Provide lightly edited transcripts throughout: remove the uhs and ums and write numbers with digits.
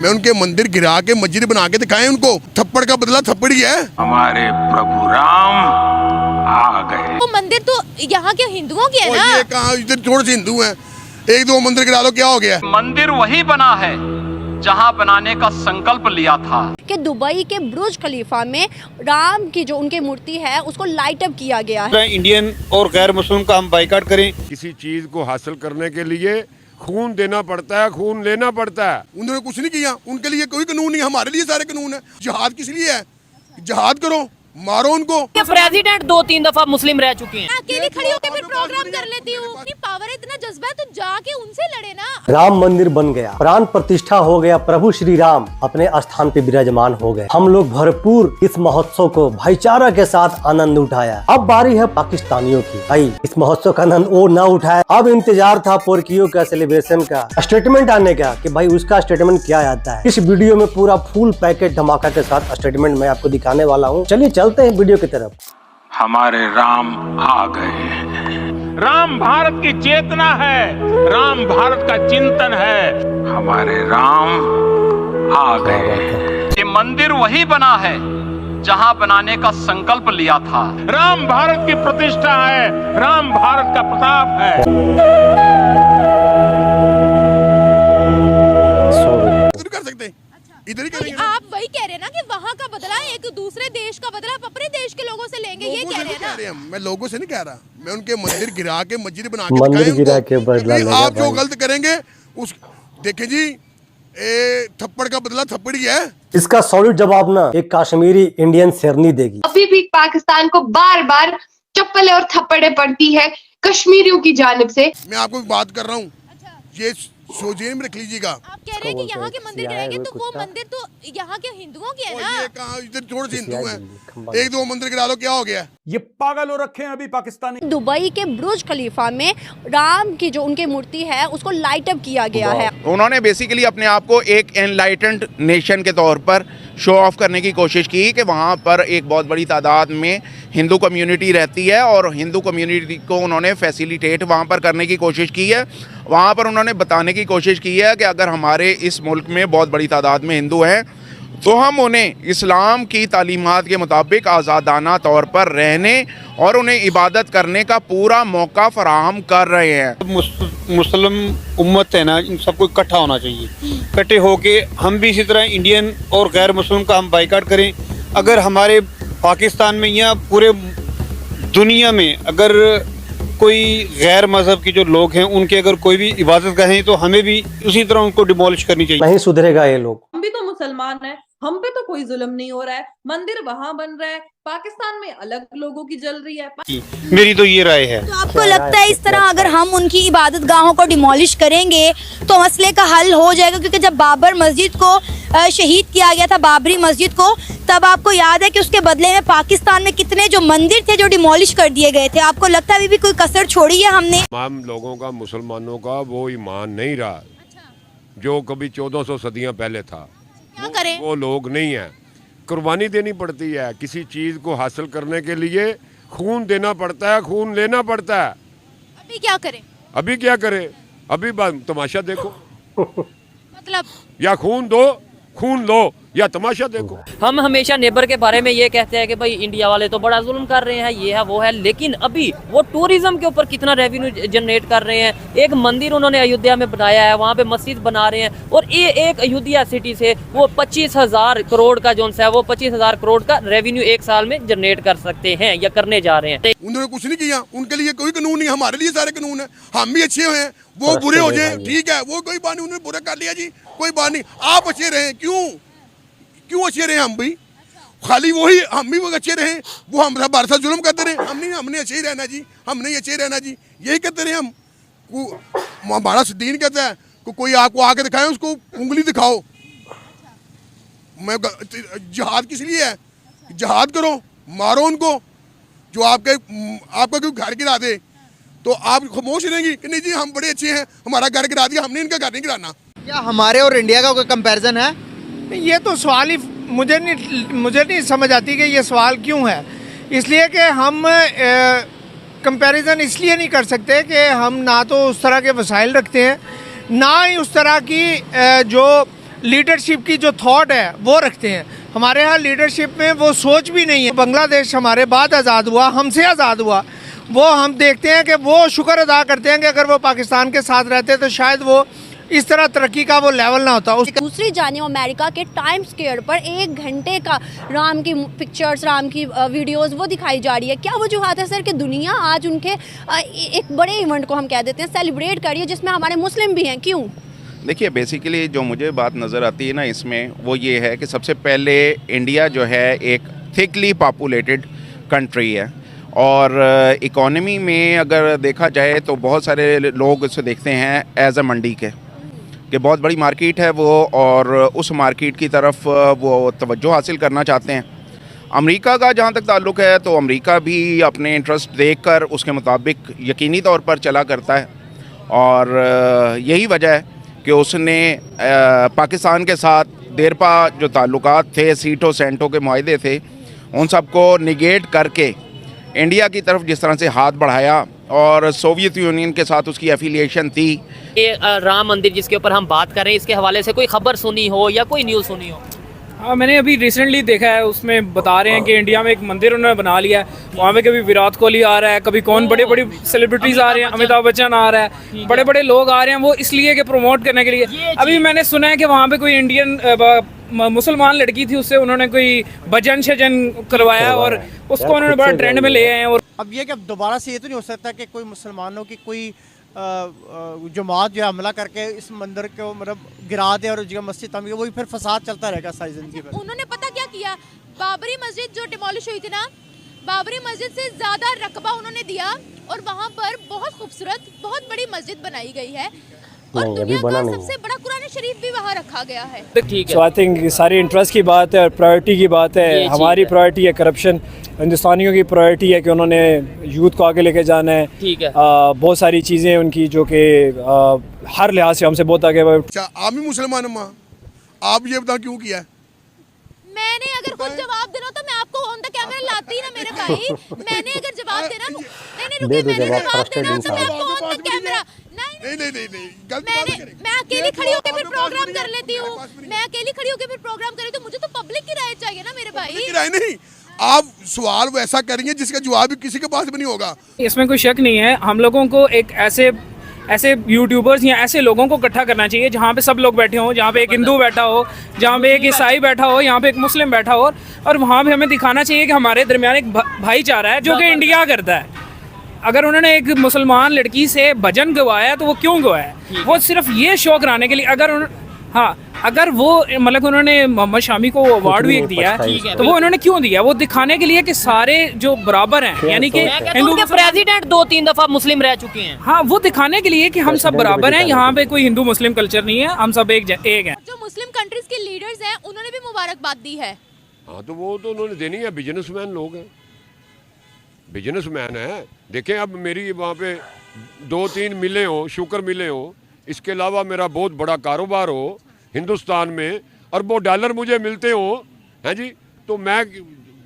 मैं उनके मंदिर गिरा के मस्जिद बना के दिखाए उनको। थप्पड़ का बदला थप्पड़ ही है। हमारे प्रभु राम आ गए। वो मंदिर तो यहाँ के हिंदुओं के है ना। ये कहाँ, इधर थोड़े से हिंदू हैं, एक दो मंदिर गिरा लो, क्या हो गया। मंदिर वही बना है जहाँ बनाने का संकल्प लिया था। कि दुबई के बुर्ज खलीफा में राम की जो उनकी मूर्ति है उसको लाइट अप किया गया है। इंडियन और गैर मुस्लिम का हम बाइकाट करें। किसी चीज को हासिल करने के लिए खून देना पड़ता है, खून लेना पड़ता है। उन्होंने कुछ नहीं किया, उनके लिए कोई कानून नहीं, हमारे लिए सारे कानून है। जिहाद किस लिए है? जिहाद करो, मारो उनको। प्रेसिडेंट 2-3 दफा मुस्लिम रह चुके हैं। अकेले खड़ी होकर फिर प्रोग्राम कर लेती हूँ। अपनी पावर है, इतना जज्बा है तो जाके उनसे लड़े ना। राम मंदिर बन गया, प्राण प्रतिष्ठा हो गया, प्रभु श्री राम अपने स्थान पे विराजमान हो गए। हम लोग भरपूर इस महोत्सव को भाईचारा के साथ आनंद उठाया। अब बारी है पाकिस्तानियों की। भाई इस महोत्सव का आनंद वो ना उठाए। अब इंतजार था पोरकियों का, सेलिब्रेशन का, स्टेटमेंट आने का कि भाई उसका स्टेटमेंट क्या आता है। इस वीडियो में पूरा फुल पैकेट धमाका के साथ स्टेटमेंट मैं आपको दिखाने वाला हूँ। चलिए चलते हैं वीडियो की तरफ। हमारे राम आ गए। राम भारत की चेतना है, राम भारत का चिंतन है। हमारे राम आ गए। ये मंदिर वही बना है जहाँ बनाने का संकल्प लिया था। राम भारत की प्रतिष्ठा है, राम भारत का प्रताप है। इधर कर सकते, इधर ही करेंगे। आप वही कह रहे हैं ना कि वहाँ का बदला एक दूसरे देश का बदला आप अपने देश के लोगों से लेंगे, ये कह रहे हैं ना। मैं लोगों से नहीं कह रहा, मैं उनके मंदिर गिरा के मस्जिद बना के मंदिर गिरा के बदला लेगा। आप जो गलत करेंगे उस देखें जी, थप्पड़ का बदला थप्पड़ ही है। इसका सॉलिड जवाब ना एक कश्मीरी इंडियन शेरनी देगी। अभी भी पाकिस्तान को बार बार चप्पलें और थप्पड़ें पड़ती है कश्मीरियों की जानिब से। मैं आपको बात कर रहा हूँ, ये सोचने में रख लीजिएगा। आप कह रहे हैं कि यहाँ के मंदिर गिराएंगे तो वो मंदिर तो यहाँ के हिंदुओं के है ना। ये कहाँ, इधर थोड़े से हिंदू हैं, एक दो मंदिर गिरा लो, क्या हो गया। ये पागल हो रखे हैं अभी पाकिस्तानी। दुबई के बुर्ज खलीफा में राम की जो उनकी मूर्ति है उसको लाइट अप किया गया है। उन्होंने बेसिकली अपने आप को एक एनलाइटेंड नेशन के तौर पर शो ऑफ करने की कोशिश की कि वहाँ पर एक बहुत बड़ी तादाद में हिंदू कम्युनिटी रहती है और हिंदू कम्युनिटी को उन्होंने फैसिलिटेट वहाँ पर करने की कोशिश की है। वहाँ पर उन्होंने बताने की कोशिश की है कि अगर हमारे इस मुल्क में बहुत बड़ी तादाद में हिंदू हैं तो हम उन्हें इस्लाम की तालीमात के मुताबिक आज़ादाना तौर पर रहने और उन्हें इबादत करने का पूरा मौका फराहम कर रहे हैं। मुस्लिम उम्मत है ना, इन सबको इकट्ठा होना चाहिए। इकट्ठे होके हम भी इसी तरह इंडियन और गैर मुस्लिम का हम बाइकाट करें। अगर हमारे पाकिस्तान में या पूरे दुनिया में अगर कोई गैर मजहब के जो लोग हैं उनके अगर कोई भी इबादत गाहें तो हमें भी उसी तरह उनको डिमोलिश करनी चाहिए। नहीं सुधरेगा ये लोग। हम भी तो मुसलमान हैं, हम पे तो कोई जुल्म नहीं हो रहा है। मंदिर वहाँ बन रहा है, पाकिस्तान में अलग लोगों की जल रही है। मेरी तो ये राय है। तो आपको लगता है इस तरह अगर हम उनकी इबादत गाहों को डिमोलिश करेंगे तो मसले का हल हो जाएगा? क्योंकि जब बाबर मस्जिद को शहीद किया गया था, बाबरी मस्जिद को, तब आपको याद है कि उसके बदले में पाकिस्तान में कितने जो मंदिर थे जो डिमोलिश कर दिए गए थे। आपको लगता है अभी भी कोई कसर छोड़ी है हमने? तमाम लोगों का, मुसलमानों का वो ईमान नहीं रहा जो कभी 1400 सदियां पहले था। क्या करें? वो लोग नहीं है। कुर्बानी देनी पड़ती है किसी चीज को हासिल करने के लिए, खून देना पड़ता है, खून लेना पड़ता है। अभी क्या करें? अभी क्या करें? अभी तमाशा देखो। मतलब या खून दो, खून लो, या तमाशा देखो। हम हमेशा नेबर के बारे में ये कहते हैं कि भाई इंडिया वाले तो बड़ा जुल्म कर रहे हैं, ये है वो है, लेकिन अभी वो टूरिज्म के ऊपर कितना रेवेन्यू जनरेट कर रहे हैं। एक मंदिर उन्होंने अयोध्या में बनाया है, वहाँ पे मस्जिद बना रहे हैं और ये एक अयोध्या सिटी से वो 25,000 करोड़ का जो है वो 25,000 करोड़ का रेवेन्यू एक साल में जनरेट कर सकते हैं या करने जा रहे हैं। उन्होंने कुछ नहीं किया, उनके लिए कोई कानून नहीं, हमारे लिए सारे कानून है। हम भी अच्छे हैं, वो बुरे हो जाए ठीक है, वो कोई बात नहीं, उन्होंने बुरा कर लिया जी, कोई बात नहीं। आप अच्छे रहे, क्यों अच्छे रहे? हम भी खाली वही, हम भी वो अच्छे रहे, वो हम हमारे साथ जुल्म करते रहे। हमने अच्छे ही रहना जी, हमने अच्छे ही रहना जी, यही कहते रहे हम। हमारा दीन कहता है कोई आपको आके दिखाए, उसको उंगली दिखाओ। मैं जिहाद किस लिए है? जिहाद करो, मारो उनको। जो आपका कोई घर गिरा दे तो आप खामोश रहेंगी कि नहीं जी हम बड़े अच्छे हैं, हमारा घर गिरा दिया, हमने इनका घर नहीं गिराना। क्या हमारे और इंडिया का कोई कंपैरिजन है? ये तो सवाल ही मुझे नहीं समझ आती कि ये सवाल क्यों है। इसलिए कि हम कंपैरिजन इसलिए नहीं कर सकते कि हम ना तो उस तरह के वसाइल रखते हैं, ना ही उस तरह की जो लीडरशिप की जो थॉट है वो रखते हैं। हमारे यहाँ लीडरशिप में वो सोच भी नहीं है। बांग्लादेश हमारे बाद आज़ाद हुआ, हमसे आज़ाद हुआ, वो हम देखते हैं कि वो शुक्र अदा करते हैं कि अगर वो पाकिस्तान के साथ रहते तो शायद वो इस तरह तरक्की का वो लेवल ना होता। दूसरी जानिब अमेरिका के टाइम स्क्वायर पर 1 घंटे का राम की पिक्चर्स, राम की वीडियोस वो दिखाई जा रही है। क्या वजूहत है सर कि दुनिया आज उनके एक बड़े इवेंट को हम कह देते हैं सेलिब्रेट कर रही है जिसमें हमारे मुस्लिम भी हैं, क्यों? देखिए, बेसिकली जो मुझे बात नज़र आती है ना इसमें, वो ये है कि सबसे पहले इंडिया जो है एक थिकली पॉपुलेटेड कंट्री है और इकॉनमी में अगर देखा जाए तो बहुत सारे लोग इसे देखते हैं एज अ मंडी के कि बहुत बड़ी मार्केट है वो, और उस मार्केट की तरफ वो तवज्जो हासिल करना चाहते हैं। अमेरिका का जहाँ तक ताल्लुक़ है तो अमेरिका भी अपने इंटरेस्ट देखकर उसके मुताबिक यकीनी तौर पर चला करता है, और यही वजह है कि उसने पाकिस्तान के साथ देरपा जो ताल्लुकात थे, सीटों सेंटों के मुआहदे थे, उन सबको निगेट करके इंडिया की तरफ जिस तरह से हाथ बढ़ाया, और सोवियत यूनियन के साथ उसकी एफिलिएशन थी। ये राम मंदिर जिसके ऊपर हम बात कर रहे हैं, इसके हवाले से कोई खबर सुनी हो या कोई न्यूज़ सुनी हो? हाँ, मैंने अभी रिसेंटली देखा है, उसमें बता रहे हैं कि इंडिया में एक मंदिर उन्होंने बना लिया है, वहाँ पे कभी विराट कोहली आ रहा है, कभी कौन बड़े बड़े सेलिब्रिटीज़ आ रहे हैं, अमिताभ बच्चन आ रहा है, बड़े बड़े लोग आ रहे हैं, वो इसलिए कि प्रमोट करने के लिए। अभी मैंने सुना है कि वहाँ पे कोई इंडियन मुसलमान लड़की थी, उससे उन्होंने कोई भजन शजन करवाया और उसको उन्होंने बड़ा ट्रेंड में ले आए हैं। और अब ये कि अब दोबारा से ये तो नहीं हो सकता कि कोई मुसलमानों की कोई जमात जो हमला करके इस मंदिर को मतलब गिरा दे और जगह मस्जिद तमीर, वही फिर फसाद चलता रहेगा सारी जिंदगी में। उन्होंने पता क्या किया, बाबरी मस्जिद जो डिमोलिश हुई थी ना, बाबरी मस्जिद से ज्यादा रकबा उन्होंने दिया और वहाँ पर बहुत खूबसूरत बहुत बड़ी मस्जिद बनाई गई है और दुनिया का सबसे बड़ा कुरान शरीफ भी वहाँ रखा गया है। ठीक है, सो आई थिंक सारी इंटरेस्ट की बात है और प्रायोरिटी की बात है। हमारी प्रायोरिटी है करप्शन, हिंदुस्तानियों की प्रायोरिटी है कि उन्होंने यूथ को आगे लेके जाना है। ठीक है, बहुत सारी चीज़ें उनकी जो कि हर लिहाज से हमसे बहुत आगे। अच्छा, आप भी मुसलमान अम्मा, आप ये बताओ क्यों किया? मैंने अगर खुद जवाब देना तो मैं आपको ऑन द कैमरा लाती ना मेरे भाई। मैंने अगर जवाब देना, नहीं रुकिए, मैंने जवाब देना तो मैं आपको ऑन द कैमरा नहीं, मैं अकेली खड़ी होकर फिर प्रोग्राम कर लेती हूँ। मैं अकेली खड़ी होकर फिर प्रोग्राम कर लेती हूँ, मुझे तो पब्लिक की राय चाहिए ना मेरे भाई। की राय नहीं, आप सवाल वैसा करेंगे जिसका जवाब भी किसी के पास भी नहीं होगा। इसमें कोई शक नहीं है, हम लोगों को एक ऐसे यूट्यूबर्स या ऐसे लोगों को इकट्ठा करना चाहिए जहाँ पे सब लोग बैठे हों, जहाँ पे एक हिंदू बैठा हो, जहाँ पे एक ईसाई बैठा हो, यहाँ पे एक मुस्लिम बैठा हो, और वहाँ पे हमें दिखाना चाहिए कि हमारे दरमियान एक भाईचारा है जो कि इंडिया करता है। अगर उन्होंने एक मुसलमान लड़की से भजन गवाया तो वो क्यों गवाया? वो सिर्फ ये शो कराने के लिए। अगर वो मतलब उन्होंने मोहम्मद शामी को अवार्ड भी एक दिया है तो वो उन्होंने क्यों दिया? वो दिखाने के लिए कि सारे जो बराबर हैं, यानी कि हिंदू के प्रेसिडेंट 2-3 दफा मुस्लिम रह चुके हैं। हाँ, वो दिखाने के लिए कि हम सब बराबर हैं, यहाँ पे कोई हिंदू मुस्लिम कल्चर नहीं है, हम सब एक हैं। जो मुस्लिम कंट्रीज के लीडर्स हैं उन्होंने भी मुबारकबाद दी है। हाँ, तो वो तो उन्होंने देनी है, बिजनेसमैन लोग हैं, बिजनेसमैन है। देखें, अब मेरी वहाँ पे 2-3 मिलें हो, शुगर मिले हो, इसके अलावा मेरा बहुत बड़ा कारोबार हो हिंदुस्तान में, अरबों डॉलर मुझे मिलते हो, हैं जी, तो मैं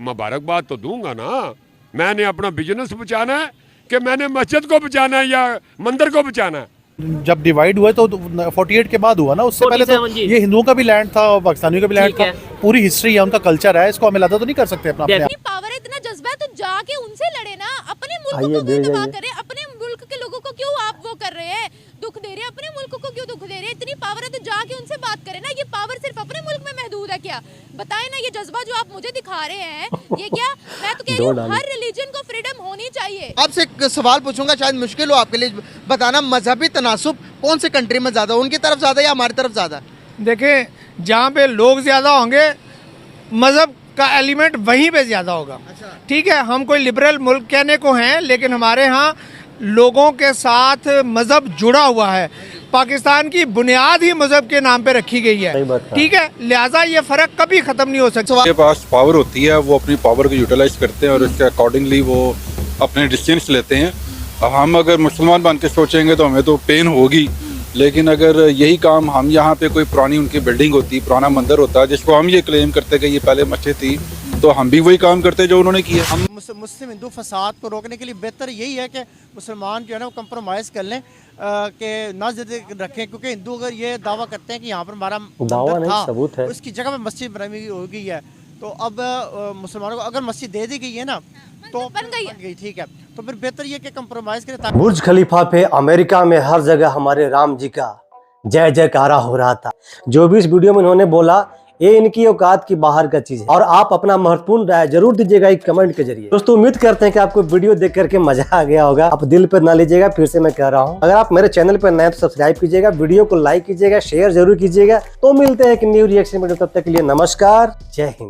मुबारकबाद तो दूंगा ना। मैंने अपना बिजनेस बचाना है कि मैंने मस्जिद को बचाना है या मंदिर को बचाना है? जब डिवाइड हुआ तो 48 के बाद हुआ ना, उससे पहले तो ये हिंदुओं का भी लैंड था और पाकिस्तानियों का भी लैंड था। पूरी हिस्ट्री है, उनका कल्चर है, इसको हम मिलाता तो नहीं कर सकते अपना। पावर इतना जज्बा है तो जाके उनसे लड़े ना, अपने मुल्क को क्यों तबाह करें? अपने मुल्क के लोगों को क्यों आप वो कर रहे हैं, दुख दे रहे हैं? अपने मुल्क को क्यों दुख दे रहे हैं? इतनी पावर है तो जाके उनसे बात करें ना। ये पावर सिर्फ अपने मुल्क में महदूद है क्या? बताएं ना, ये जज्बा जो आप मुझे दिखा रहे हैं ये क्या? मैं तो कह रही हूँ हर रिलीजन को फ्रीडम होनी चाहिए। आपसे एक सवाल पूछूंगा, शायद मुश्किल हो आपके लिए बताना, मजहबी तनासुब कौन से कंट्री में ज्यादा, उनकी तरफ ज्यादा या हमारी तरफ ज्यादा? देखें, जहाँ पे लोग ज्यादा होंगे मजहब का एलिमेंट वहीं पे ज्यादा होगा। ठीक है, हम कोई लिबरल मुल्क कहने को हैं, लेकिन हमारे यहाँ लोगों के साथ मजहब जुड़ा हुआ है। पाकिस्तान की बुनियाद ही मजहब के नाम पे रखी गई है। ठीक है, लिहाजा ये फर्क कभी खत्म नहीं हो सकता। उनके पास पावर होती है, वो अपनी पावर को यूटिलाइज करते हैं और उसके अकॉर्डिंगली वो अपने डिसीजंस लेते हैं। हम अगर मुसलमान बन के सोचेंगे तो हमें तो पेन होगी, लेकिन अगर यही काम हम यहाँ पे कोई पुरानी उनकी बिल्डिंग होती, पुराना मंदिर होता, जिसको हम ये क्लेम करते कि ये पहले मस्जिद थी, तो हम भी वही काम करते जो उन्होंने किया। हम मुस्लिम हिंदू फसाद को रोकने के लिए बेहतर यही है कि मुसलमान जो है ना वो कंप्रोमाइज़ कर लें कि ना जिद रखें, क्योंकि हिंदू अगर ये दावा करते हैं कि यहाँ पर हमारा दावा मंदिर नहीं, था, सबूत है। उसकी जगह में मस्जिद बनाई हो गई है, तो अब मुसलमानों को अगर मस्जिद दे दी गई है ना तो बन गई, ठीक है, तो फिर बेहतर ये कि कंप्रोमाइज़ करें। बुर्ज खलीफा पे अमेरिका में हर जगह हमारे राम जी का जय जयकारा हो रहा था। जो भी इस वीडियो में इन्होंने बोला ये इनकी औकात की बाहर का चीज है, और आप अपना महत्वपूर्ण राय जरूर दीजिएगा एक कमेंट के जरिए। दोस्तों उम्मीद करते हैं कि आपको वीडियो देख करके मजा आ गया होगा। आप दिल पे ना लीजिएगा, फिर से मैं कह रहा हूं, अगर आप मेरे चैनल पर नए तो सब्सक्राइब कीजिएगा, वीडियो को लाइक कीजिएगा, शेयर जरूर कीजिएगा। तो मिलते हैं एक न्यू रिएक्शन वीडियो, तब तक के लिए नमस्कार, जय हिंद।